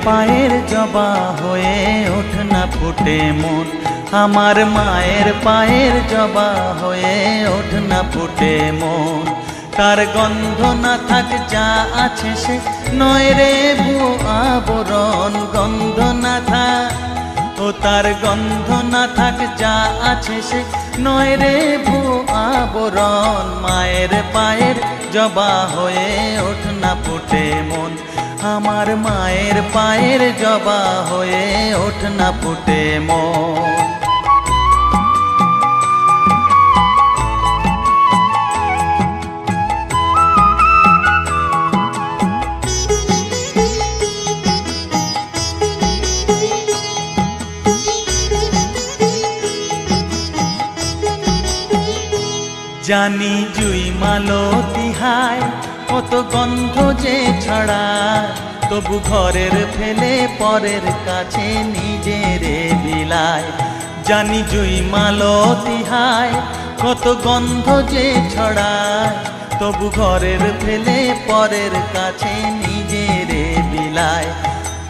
পায়ের জবা হয়ে ওঠ না ফুটে মন, আমার মায়ের পায়ের জবা হয়ে ওঠ না ফুটে মন। তার গন্ধ না থাক যা আছে সে নয় রে ভুয়ো আবরণ, গন্ধ না থাক ও তার গন্ধ না থাক যা আছে সে নয় রে ভুয়ো আবরণ। মায়ের পায়ের জবা হয়ে ওঠ না ফুটে মন, আমার মায়ের পায়ের জবা হয়ে ওঠ না ফুটে মন। জানি জুই মালতী হায় কত গন্ধ যে ছড়ায়, তবু ঘরের ফেলে পরের কাছে নিজেরে বিলায়। জানি জুই মালতী হায় কত গন্ধ যে ছড়ায়, তবু ঘরের ফেলে পরের কাছে নিজেরে বিলায়।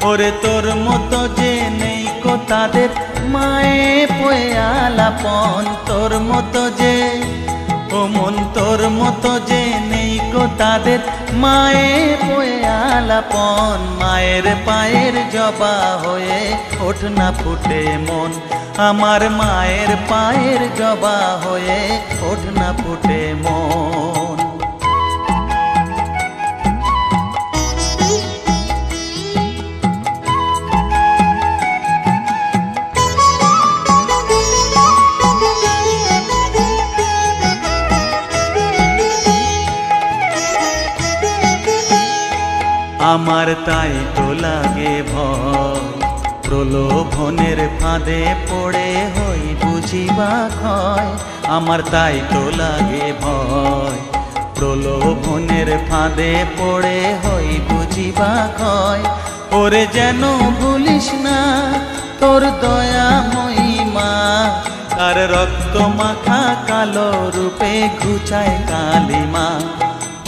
ওরে তোর মতো যে নেই কো তাদের মায়ে পয়ে আলাপন, তোর মতো যে ও মন তোর মতো যে নেই কো তাদের মায়ে পয়ে আলাপন। মায়ের পায়ের জবা হয়ে ওঠ না ফুটে মন, আমার মায়ের পায়ের জবা হয়ে ওঠ না ফুটে মন। আমার তাই তো লাগে ভয়, প্রলোভনের ফাঁদে পড়ে হই বুঝিবা ক্ষয়। আমার তাই তো লাগে ভয়, প্রলোভনের ফাঁদে পড়ে হই বুঝিবা ক্ষয়। ওরে যেন ভুলিস না তোর দয়া মহিমা, তার রক্ত মাখা কালো রূপে ঘুচায় কালিমা।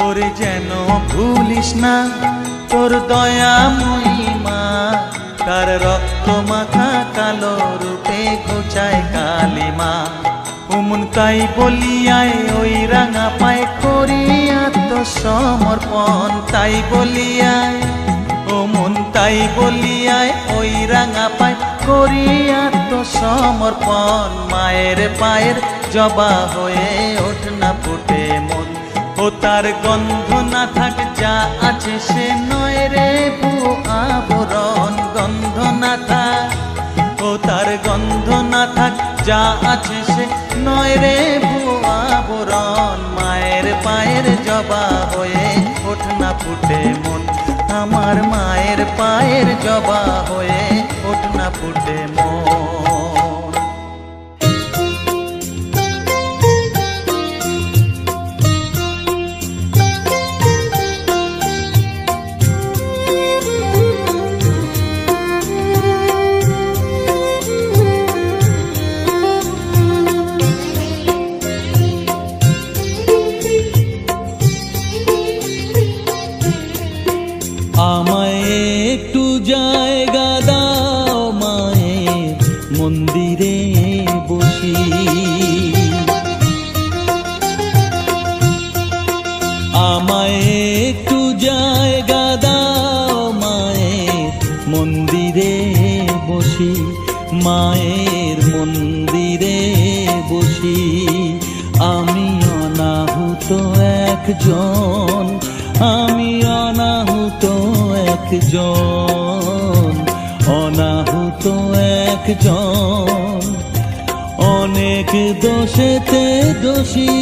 ওরে যেন ভুলিস না তোর দয়া মহিমা, তার রক্ত মাখা কালো রূপে ঘুচায় কালিমা। ওমন তাই বলিয়ায় ওই রাঙা পায় করি আত্মসমর্পণ, তাই বলিয়ায় ওমন তাই বলিয়ায় ওই রাঙা পায় করি আত্মসমর্পণ। মায়ের পায়ের জবা হয়ে ওঠ না ফুটে মন, ও তার গন্ধ না থাক যা আছে সে নয় রে ভুয়ো আবরণ, গন্ধ না থাক ও তার গন্ধ না থাক যা আছে সে নয় রে ভুয়ো আবরণ। মায়ের পায়ের জবা হয়ে ওঠ না ফুটে মন, আমার মায়ের পায়ের জবা হয়ে ওঠ না ফুটে মন। আমায় একটু জায়গা দাও মায়ের মন্দিরে বসি, আমায় একটু জায়গা দাও মায়ের মন্দিরে বসি, মায়ের মন্দিরে বসি। আমি অনাহুত একজন, আমি অনাহুত একজন, অনাহুত একজন। অনেক দোষেতে দোষী,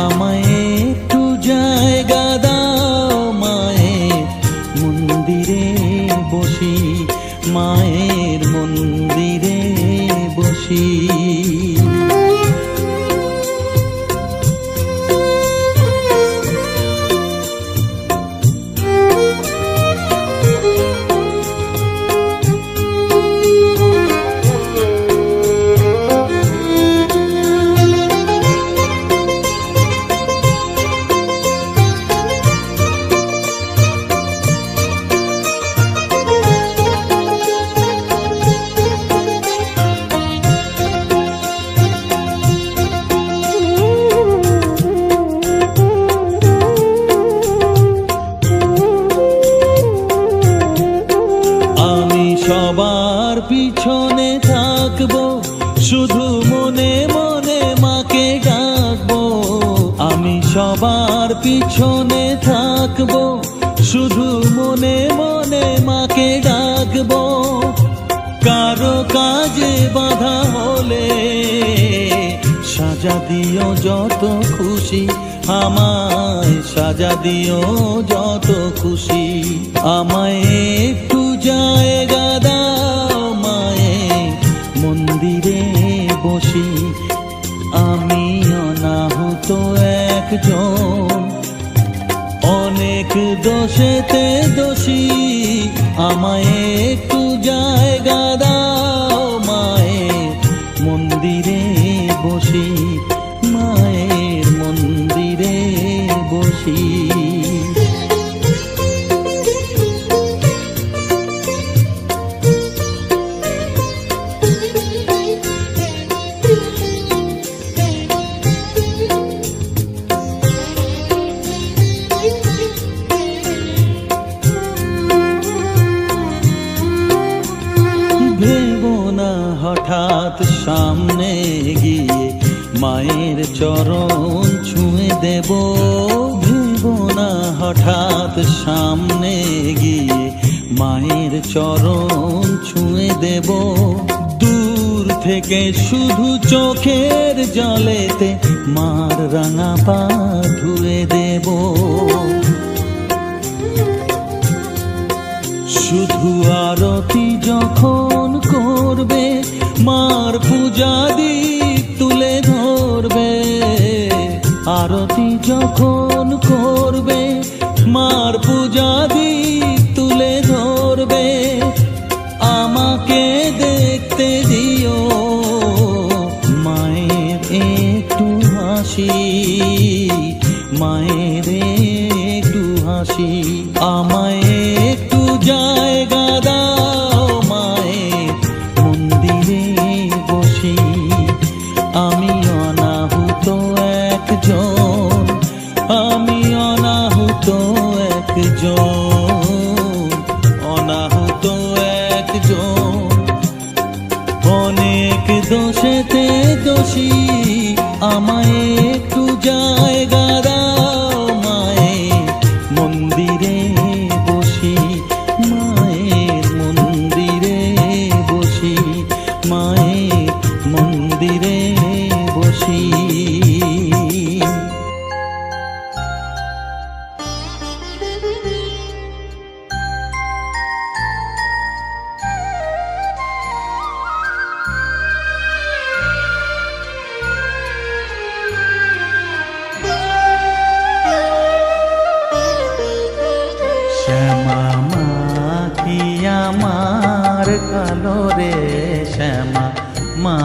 আমায় একটু জায়গা দাও মায়ের মন্দিরে বসি, মায়ের মন্দিরে বসি। পিছনে থাকবো, শুধু মনে মনে মাকে ডাকবো। কারো কাজে বাধা হলে সাজা দিও যত খুশি, আমায় সাজা দিও যত খুশি। আমায় একটু জায়গা দাও মায়ে, মন্দিরে বসি। আমি অনাহুত একজন, অনেক দোষেতে দোষী। আমায় একটু জায়গা দাও মায়ে, মন্দিরে বসি। মায়ের মন্দিরে বসি। ভেবো না হঠাৎ সামনে গিয়ে মায়ের চরণ ছুঁয়ে দেব। ভেবো না হঠাৎ সামনে গিয়ে মায়ের চরণ ছুঁয়ে দেব। দূর থেকে শুধু চোখের জলেতে মার রাঙা পা ধুয়ে দেব। শুধু আরতি যখন করবে, মার পূজা দীপ তুলে ধরবে। আরতি যখন করবে, মার পূজা দীপ তুলে ধরবে। আমাকে দেখতে দিও মায়ের একটু হাসি, মায়ের একটু হাসি। আমায় একটু জায়গা দাও মায়ের মন্দিরে বসি। আমি অনাহুত একজন, আমি অনাহুত একজন, অনাহুত একজন। অনেক দোষেতে দোষী। আমায় একটু জায়গা দাও মায়ের মন্দিরে বসি। মায়ের মন্দিরে বসি, মায়ের মন্দিরে বসি। শ্যামা মা কি আমার কালো রে, শ্যামা মা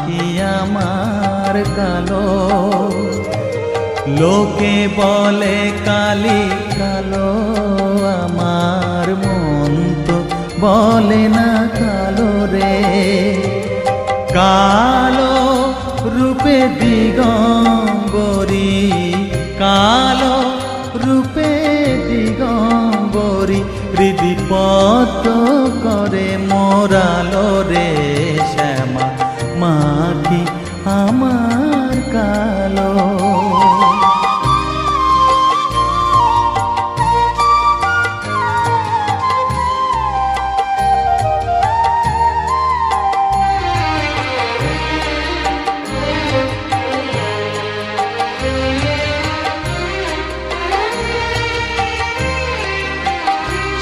কি আমার কালো। লোকে বলে কালি কালো, আমার মন তো বলে না কালো রে। কালো রূপে দিগম্বরী, কালো রূপে দিগম্বরী। হৃদিপত করে মোরালো রে, শ্যামা মা কি আমার কালো।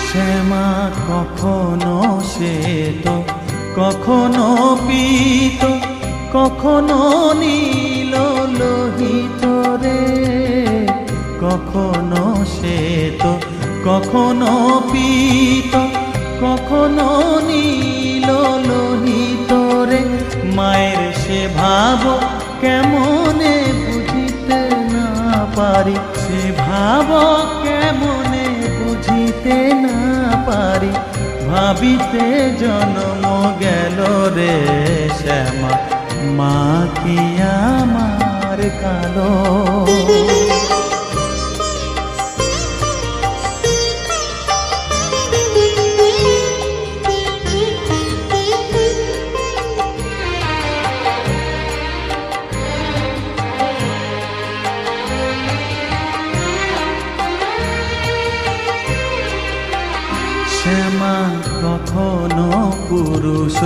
শ্যামা কখনো শ্বেত, কখনো পীত, কখনো নীল লোহিত রে। কখনো শ্বেত, কখনো পীত, কখনো নীল লোহিত রে। মায়ের সে ভাব কেমনে বুঝিতে না পারি, সে ভাব কেমনে বুঝিতে না পারি। ভাবিতে জন্ম গেল রে, শ্যামা মা কি আমার কালো। কখনো পুরুষ,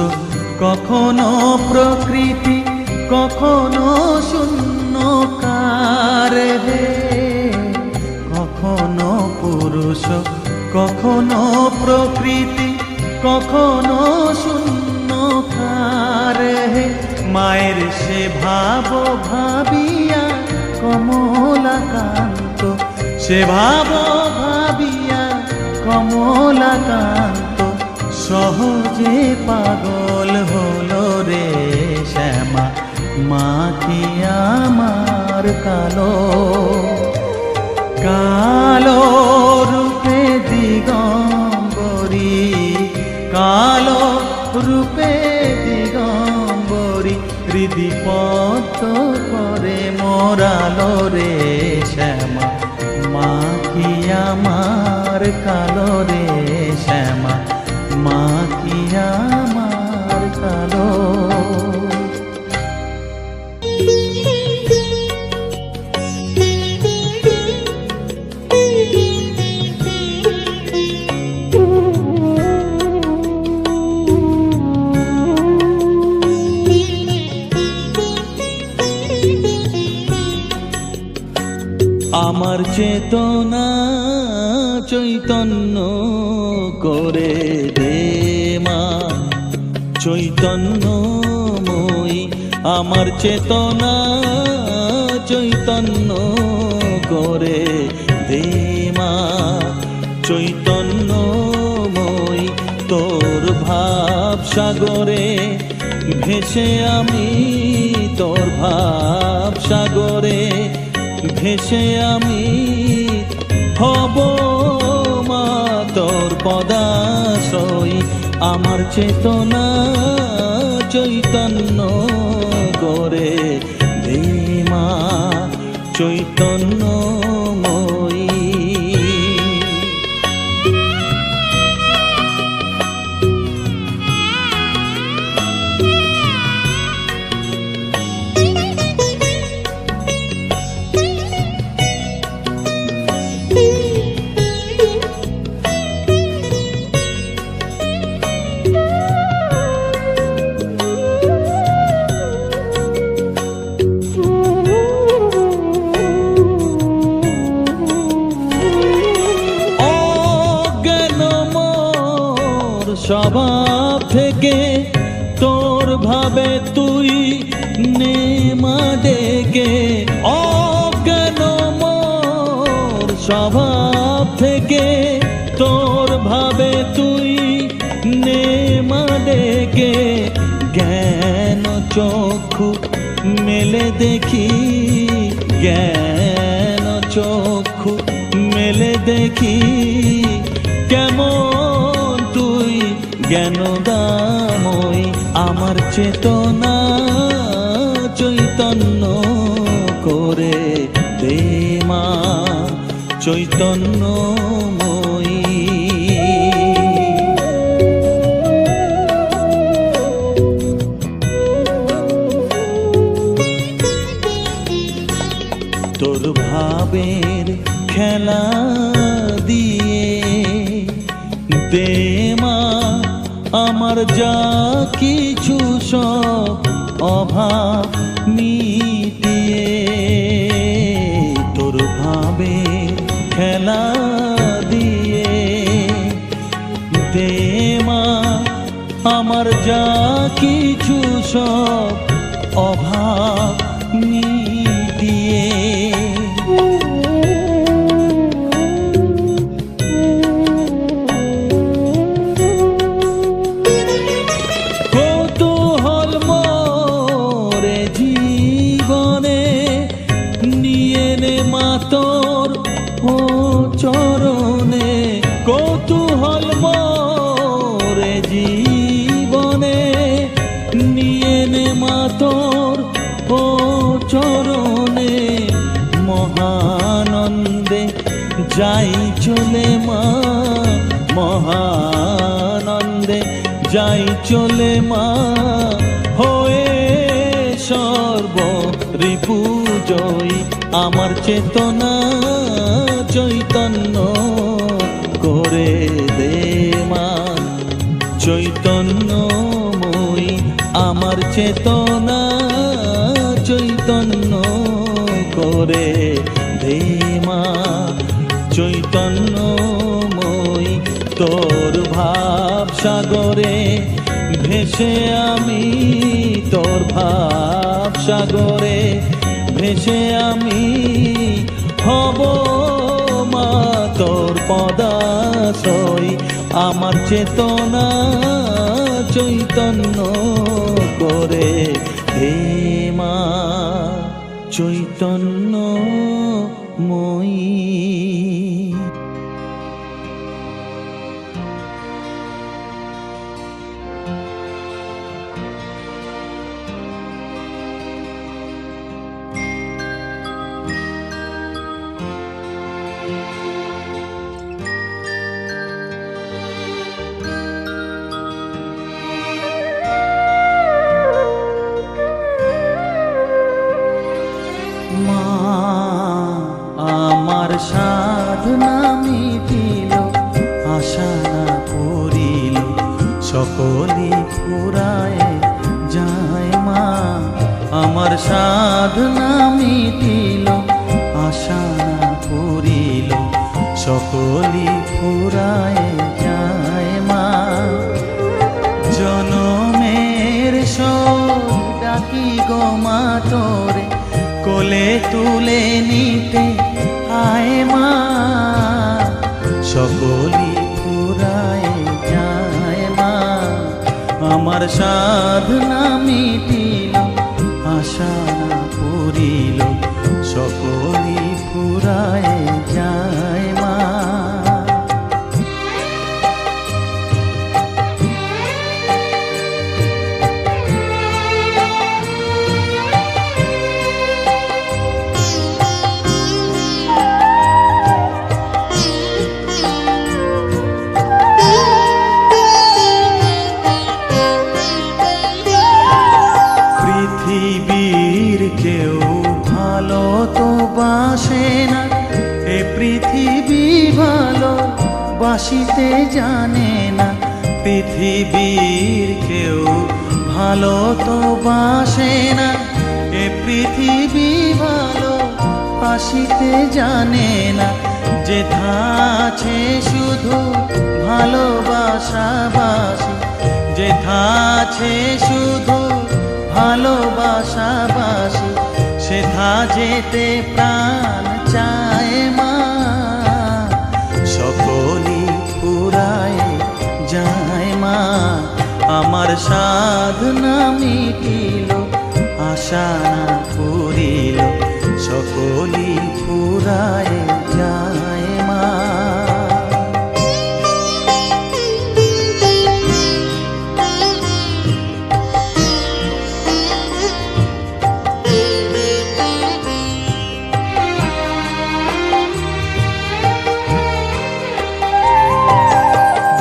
কখনো প্রকৃতি, কখনো শূন্যকার হে। কখনো পুরুষ, কখনো প্রকৃতি, কখনো শূন্যকার হে। মায়ের সে ভাব ভাবিয়া কমলাকান্ত, সে ভাব ভাবিয়া কমলাকান্ত সহজে পাগল হলো রে শ্যামা। মা কি আমার কালো, কালো রূপে দিগম্বরী, কালো রূপে দিগম্বরী হৃদি পদ্ম করে মোরালো রে শ্যামা। মা কি আমার কালো রে শ্যামা, মা কি আমার কালো। আমার চেতনা চৈতন্য করে দে মা, চৈতন্যময়ী। আমার চেতনা চৈতন্য করে দে মা, চৈতন্যময়ী। তোর ভাব সাগরে ভেসে আমি, তোর ভাব সাগরে ভেসে আমি হব মা তোর পদাশ্রয়ী। আমার চেতনা চৈতন্য করে দে মা, চৈতন্যময়ী। স্বভাব থেকে তোর ভাবে তুই নে মা ডেকে। অজ্ঞান মোর স্বভাব থেকে তোর ভাবে তুই নে মা ডেকে। জ্ঞান চক্ষু মেলে দেখি, জ্ঞান চক্ষু মেলে দেখি কেমন তুই জ্ঞানদাময়ী। আমার চেতনা চৈতন্য করে দে মা, চৈতন্যময়ী। তোর ভাবের খেলা দিয়ে দে মা আমার যা কিছু সব অভাব মিটিয়ে। তোর ভাবের খেলা দিয়ে দে মা আমার যা কিছু সব অভাব মিটিয়ে। কৌতূহল মোরে জীবনে নিয়ে নে মা তোর ও চরণে। কৌতূহল মোরে জীবনে নিয়ে নে মা তোর ও চরণে। মহানন্দে যাই চলে মা, মহানন্দে যাই চলে মা হয়ে সর্ব রিপু জয়ী। আমার চেতনা চৈতন্য করে দে মা, চেতনা চৈতন্য করে দে মা, চৈতন্যময়ী তোর ভাব সাগরে ভেসে আমি, তোর ভাব সাগরে ভেসে আমি হব মা তোর পদাশ্রয়। আমার চেতনা চৈতন্য করে হে মা, চৈতন্যময়ী। আমার সাধনা মিটিল, আশা না করিল, সকলি ফুরায় যায় মা। আমার সাধনা মিটিল, আশা না করিল, সকলি ফুরায় যায় মা। জনমের শোক ডাকি গো মা তোরে, কোলে তুলে নিতে আয় মা। সকলি ফুরায় যায় মা। আমার সাধনা মিটিল, আশা না করিল, সকলি ফুরায় যায় মা। পৃথিবীর কেউ ভালো তো বাসে না, এ পৃথিবী ভালো বাসিতে জানে না। পৃথিবীর কেউ ভালো তো বাসে না, এ পৃথিবী ভালো বাসিতে জানে না। যেথা আছে শুধু ভালোবাসাবাসি, যেথা আছে শুধু ভালোবাসাবাসি, সেথা যেতে প্রাণ চায় মা। সকলি ফুরায় যায় মা। আমার সাধনা মিটিল, আশা না করিল, সকলি ফুরায় যায় মা।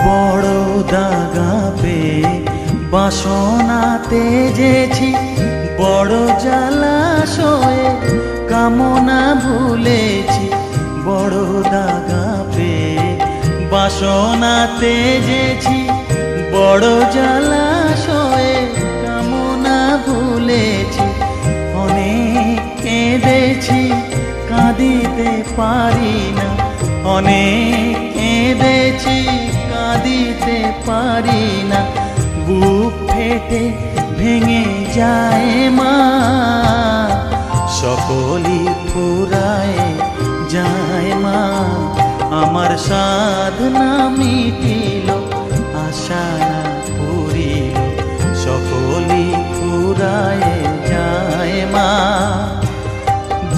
বড় দাগা পেয়ে বাসনা তেজেছি, বড় জলাশয়ে কামনা ভুলেছি। বড় দাগা পেয়ে বাসনা তেজেছি, বড় জলাশয়ে কামনা ভুলেছি। অনেক কেঁদেছি, কাঁদিতে পারি না, অনেক কেঁদেছি, কাঁদিতে পারি না। বুক ফেটে ভেঙে যায় মা। সকলি ফুরায় যায় মা। আমার সাধনা মিটিল, আশা না করিল, সকলি ফুরায় যায় মা।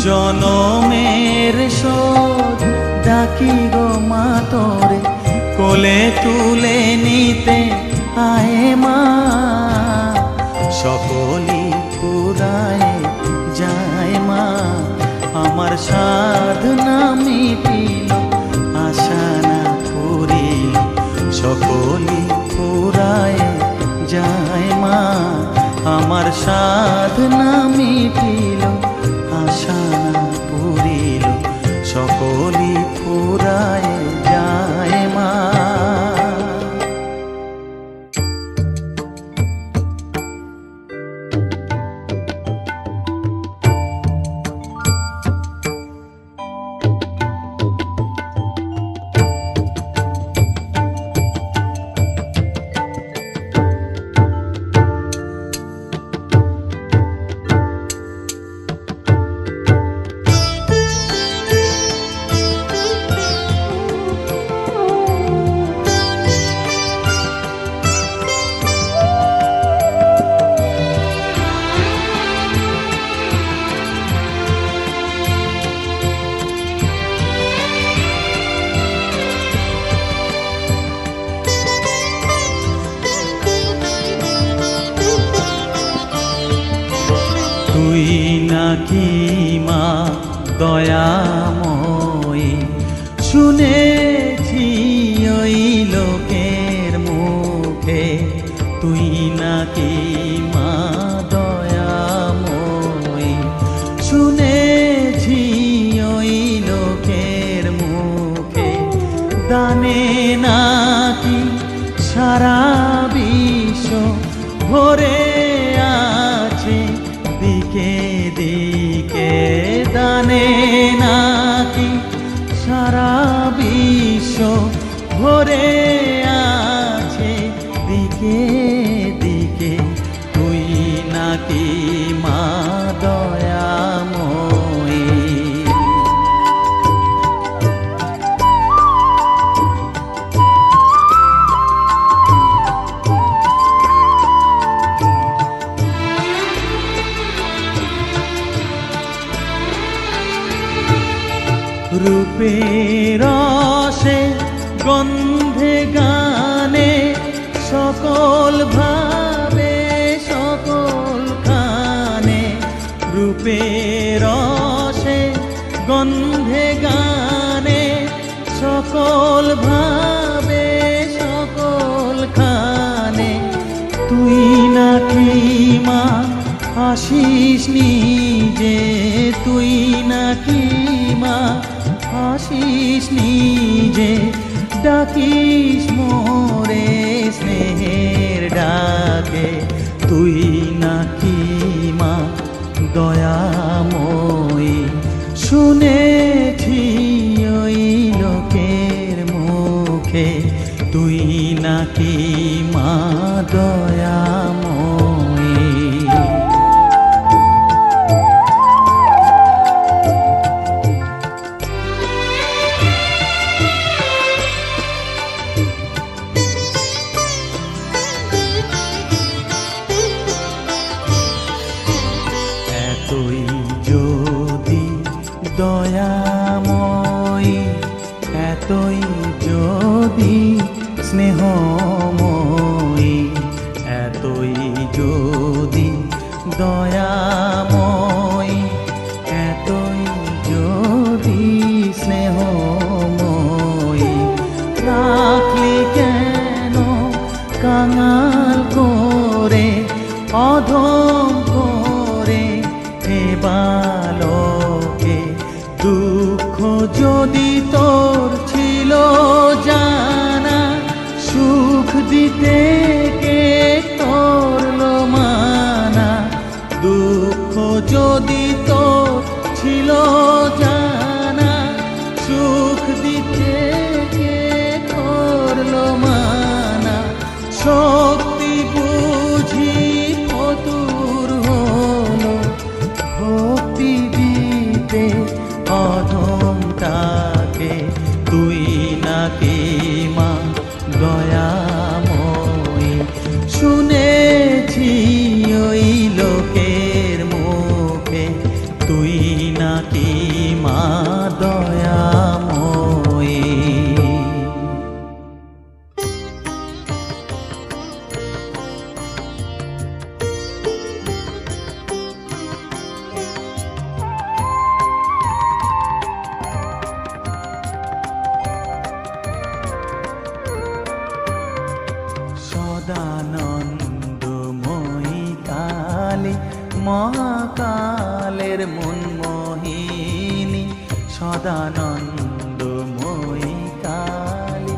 জনমের শোধ ডাকি গো মা তোরে, কোলে তুলে নিতে আয় মা। সকলি ফুরায় যায় মা। আমার সাধনা মিটিল, আশা না করিল, সকলি ফুরায় যায় মা। আমার সাধনা মিটিল, আশা না করিল, সকলি ফুরায় যায় মা। নাকি মা দয়াময়ী, শুনেছি ওই লোকের মুখে তুই নাকি মা দয়াময়ী, শুনেছি ওই লোকের মুখে দানে নাকি সারা বিশ্ব ভরে আছে দিকে দিকে, দানে নাকি সারা বিশ্ব ভরে আছে দিকে দিকে, তুই নাকি মা দয়াময়ী। রূপের রসে গন্ধে গানে সকল ভাবে সকল খানে, রূপের রসে গন্ধে গানে সকল ভাবে সকল খানে, তুই নাকি মা আসিস নিজে, তুই নাকি মা আসিস নিজে, ডাকিস মোরে স্নেহের ডাকে, তুই নাকি মা দয়াময়ী, শুনেছি ওই লোকের মুখে তুই নাকি মা দয়াময়ী। এতই যদি দয়াময়ী, এতই যদি স্নেহময়ী, এতই যদি দয়াময়ী, এতই যদি স্নেহময়ী, রাখলি কেন কাঙাল করে অধম করে হে বালকে, দুঃখ যদি তোর ছিল জানা, সুখ দিতে কে করলো মানা, দুঃখ যদি তোর ছিল জানা, সুখ দিতে কে করলো মানা, শক্তি বুঝি ফতুর হলো ভক্তি দিতে অধমটাকে, তুই নাকি মা দয়াময়ী, শুনেছি ওই লোকের মুখে তুই নাকি মা দয়াময়ী। সদানন্দময়ী কালী মহাকালের মনমোহিনী, সদানন্দময়ী কালী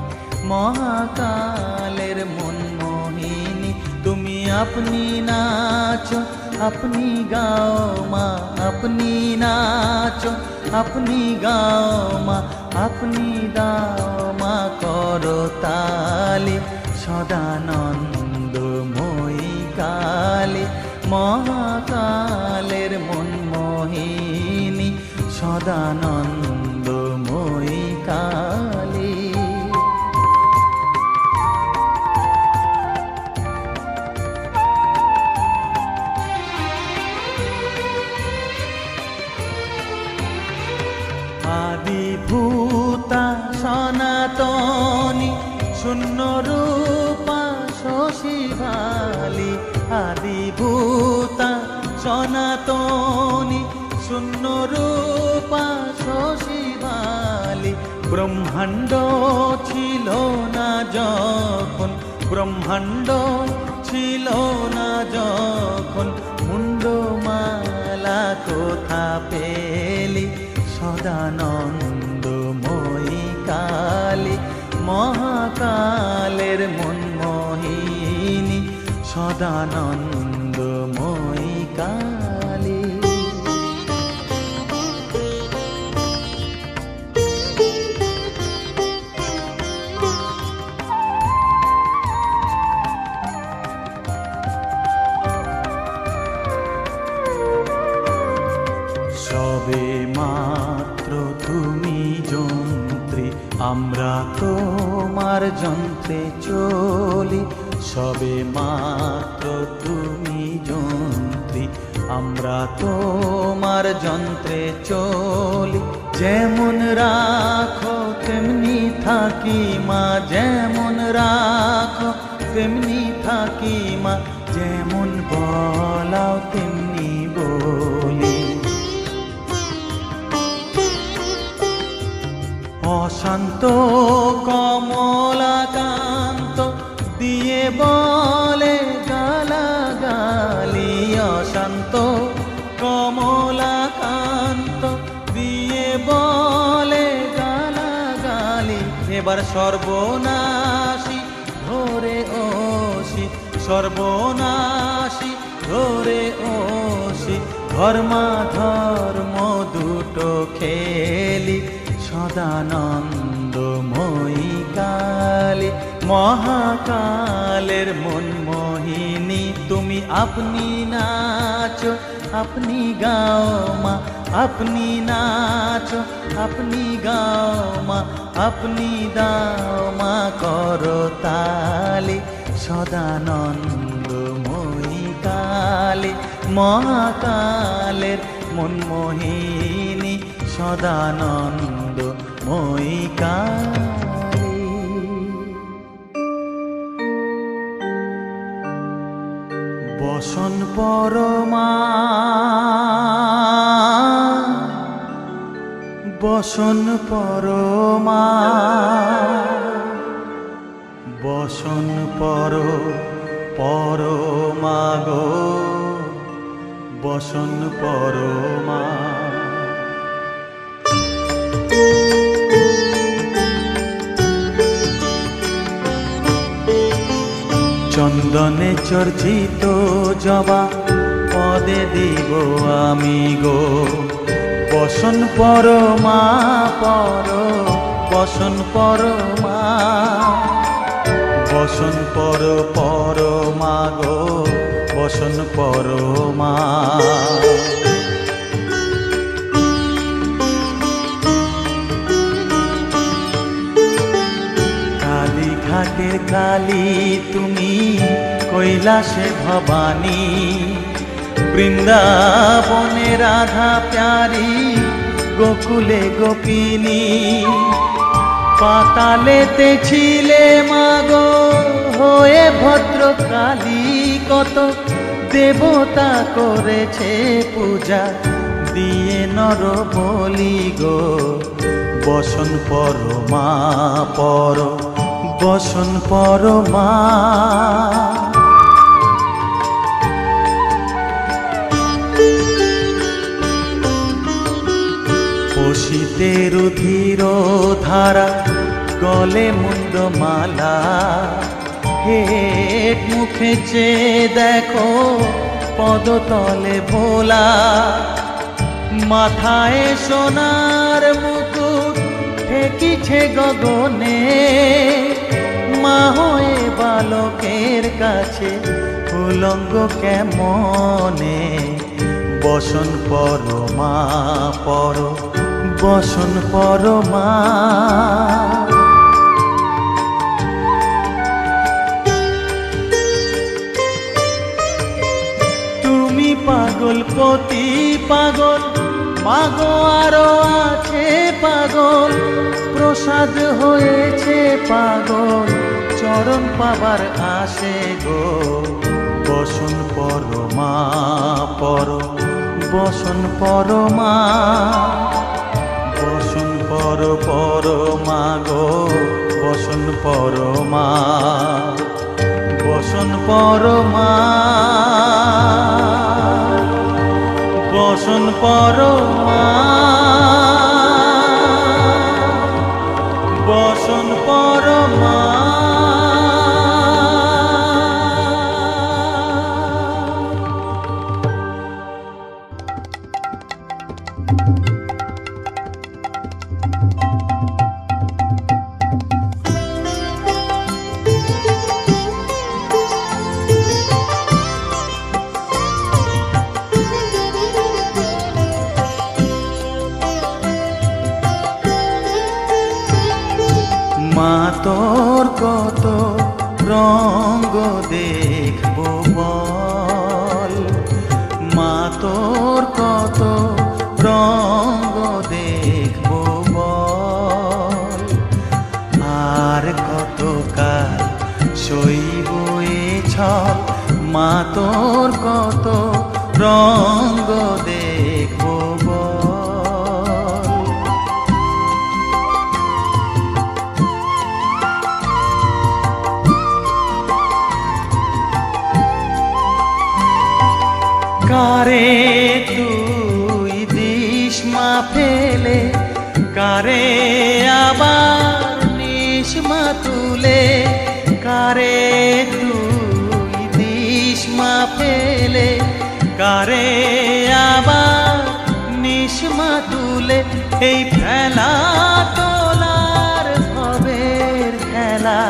মহাকালের মনমোহিনী, তুমি আপনি নাচো আপনি গাও মা, আপনি নাচো আপনি গাও মা, আপনি দাও মা করো তালি, সদানন্দময়ী কালী মহাকালের মনমোহিনী, সদানন্দময়ী কালী। আদিভূতা সনাতনী শূন্য রূপা শশী ভালি, আদিভূতা সনাতনী শূন্য রূপা শশীবালি ব্রহ্মাণ্ড ছিল না যখন, ব্রহ্মাণ্ড ছিল না যখন, মুন্ডমালা কোথা পেলি সদানন্দময়ী কালী, মহাকালের মনমোহিনী সদানন্দময়ী কালী। সবে মাত্র তুমি যন্ত্রী, আমরা তোমার যন্ত্রে চলি, সবে মাত্র তুমি যন্ত্রী, আমরা তোমার যন্ত্রে চলি। যেমন রাখো তেমনি থাকি মা, যেমন রাখো তেমনি থাকি মা, যেমন বলাও তেমনি বলি। অশান্ত কমলাকান্ত দিয়ে বলে গালাগালি, অশান্ত কমলাকান্ত দিয়ে বলে গালাগালি। এবার সর্বনাশী ধরে ওসি, সর্বনাশী ধরে ওসি, ধর্মাধর্ম দুটো খেলি সদানন্দময়ী কালী, মহাকালের মনমোহিনী তুমি। আপনি নাচো আপনি গাও মা, আপনি নাচো আপনি গাও মা, আপনি দাও মা করতালি সদানন্দময়ী কালী, মহাকালের মনমোহিনী সদানন্দময়ী কালী। বসন পরমা, বসন পরমা, বসন পরমা গো, বসন পরমা। চন্দনে চর্চিত জবা পদে দিব আমি গো, বসন পরমা পর, বসন পরমা, বসন পরমা গো, বসন পরমা। কালীঘাটের কালী তুমি, কৈলাসে ভবানী, বৃন্দাবনে রাধা প্যারি, গোকুলে গোপিনী। পাতালেতে ছিলে মাগো হয়ে ভদ্রকালী, কত দেবতা করেছে পূজা দিয়ে নর বলি গো, বসন পরমা পর, বসন পরমা। বসিতে রুধির ধারা, গলে মুন্ডমালা, হেট মুখে চেয়ে দেখো পদতলে ভোলা, মাথায় সোনার মুকুট ঠেকিছে গগনে, মা হয়ে বালকের কাছে উলঙ্গ কেমনে, বসন পরমা পর, বসন পরমা। তুমি পাগল পতি পাগল, মাগো আরো আছে পাগল, প্রসাদ হয়েছে পাগল, চরণ পাবার আসে গো, বসন পরমা পর, বসন পরমা, বসন পরমা গো, বসন পরমা, বসন পরমা, বসন পরমা, বসন পরমা। মা তোর কত রঙ্গ দেখবো বল, মা তোর কত রঙ্গ দেখবো বল, আর কত কাল সইব এ ছল, মা তোর কত রঙ্গ দেখবো বল। কারে তুই দিস মা ফেলে, কারে আবার নিস মা তুলে, কারে তুই দিস মা ফেলে, কারে আবার নিস মা তুলে। এই ফেলা তোলার ভবের খেলা,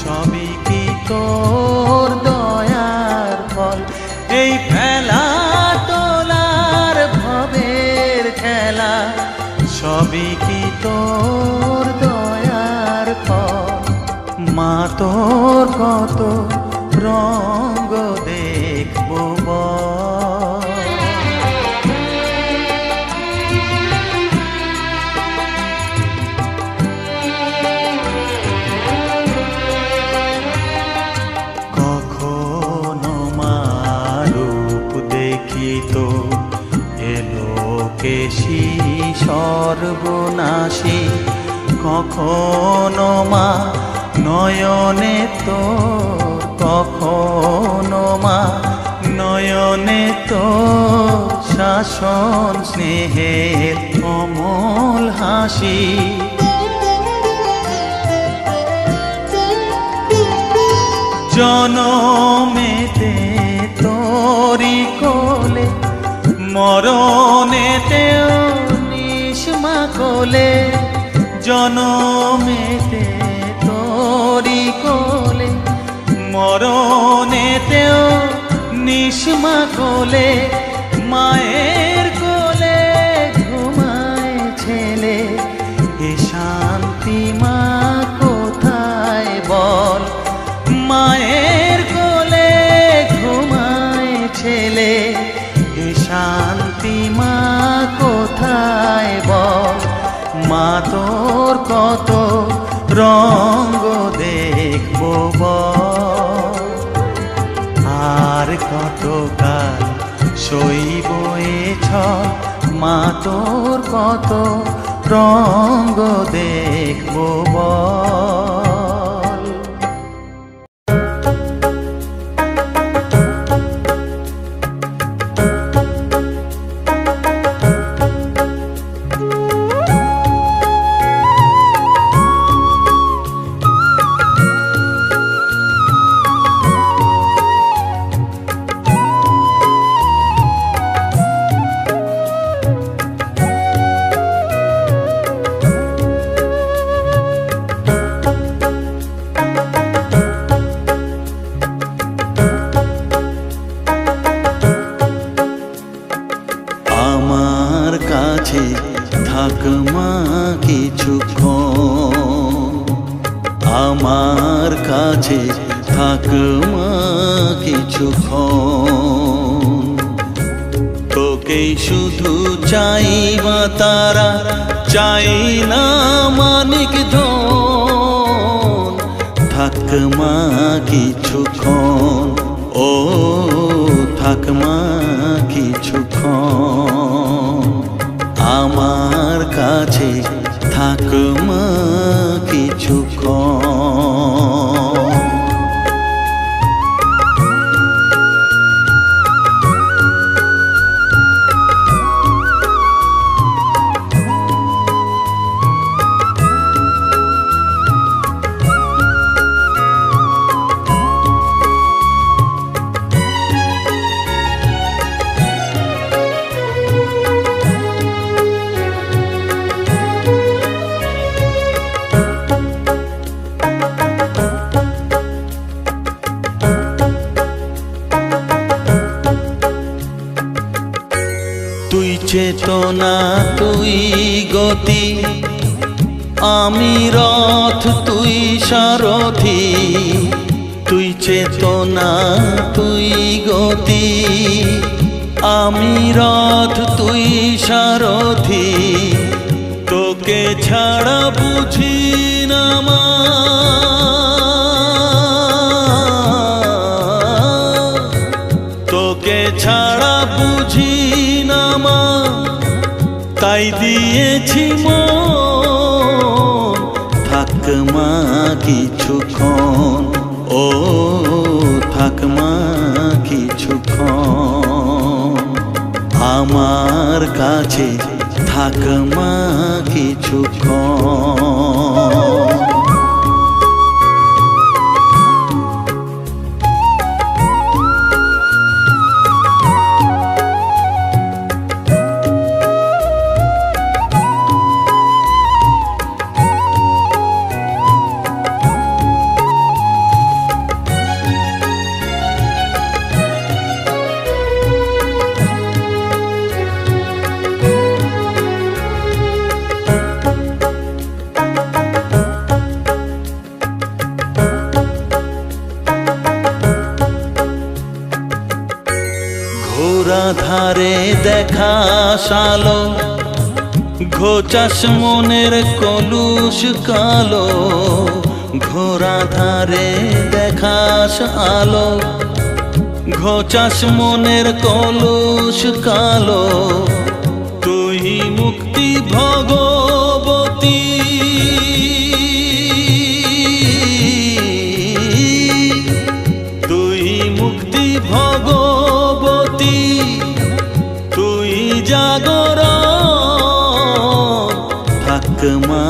সবই কি তোর দয়ার ফল। এই ফেলা তোলার ভবের খেলা, সবই কি তোর দয়ার ফল। মা তোর কত রঙ্গ দেখবো বল। কখনো মা রূপ দেখিত এলো কেশি সর্বনাশী, কখনো মা নয়নে তোর, কখনো মা নয়নে তোর শাসন স্নেহের অমল হাসি। জনমেতে তোরি কোলে, মরণেতেও নিস মা কোলে। জনমেতে তোরি কোলে, মরণেতেও নিস মা কোলে। মায়ের কোলে ঘুমায় ছেলে, এ শান্তি মা কোথায় বল। মায়ের কোলে ঘুমায় ছেলে, এ শান্তি মা কোথায় বল। মা তোর কত রঙ্গ দেখবো বল, আর কত কাল সইব এ ছল। মা তোর কত রঙ্গ দেখবো বল। থাক মা কিছুক্ষণ, আমার কাছে থাক মা কিছুক্ষণ। তোকেই শুধু চাই মা তারা, চাই না মানিক ধন। থাক মা কিছুক্ষণ, ও থাক মা কিছুক্ষণ। চেতনা তুই গতি, আমি রথ তুই সারথি। তুই চেতনা তুই গতি, আমি রথ তুই সারথি। তোকে ছাড়া বুঝি না মা, তোকে ছাড়া বুঝি না মা, তাই দিয়েছি মন। থাক মা কিছুক্ষণ, ও থাক মা কিছুক্ষণ, আমার কাছে থাক মা কিছুক্ষণ। ঘোরা ধারে দেখা সালো, ঘোচাস মনের কলুষ কালো। ঘোরা ধারে দেখাস আলো, ঘোচাস মনের কলুষ কালো। তুই মুক্তি ভগবতী, তুই মুক্তি ভগবতী, তুই জাগরণ। থাক মা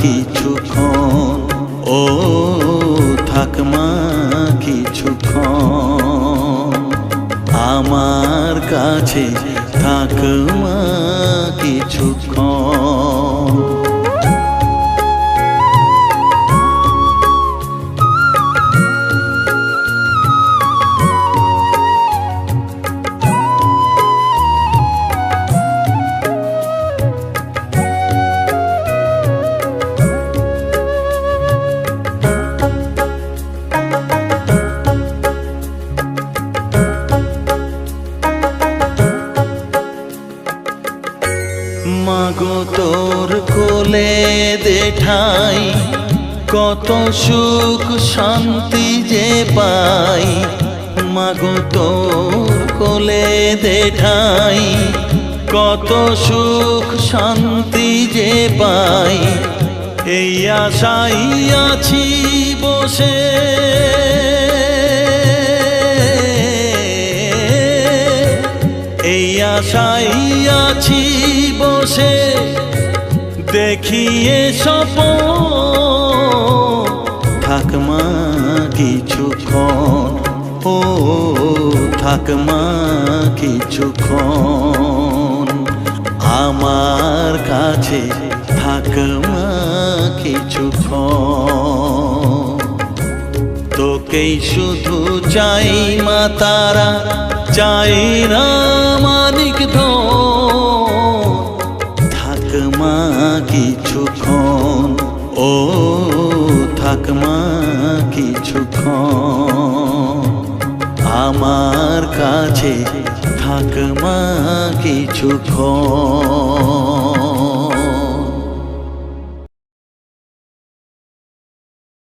কিছুক্ষণ, ও থাক মা কিছুক্ষণ, আমার কাছে থাক মা কিছুক্ষণ। মাগো তোর কোলে দেঠাই, কত সুখ শান্তি যে পাই। মাগো তোর কোলে দেঠাই, কত সুখ শান্তি যে পাই। এই আশাই আছি বসে, এই আশাই আছি বসে, দেখিয়ে স্বপন। থাক মা কিছুক্ষণ, ও থাক মা কিছুক্ষণ, আমার কাছে থাক মা কিছুক্ষণ। তোকেই শুধু চাই মা তারা, চাই না মানিক ধন। থাক মা কিছুক্ষণ, ও থাক মা কিছুক্ষণ, আমার কাছে থাক মা কিছুক্ষণ।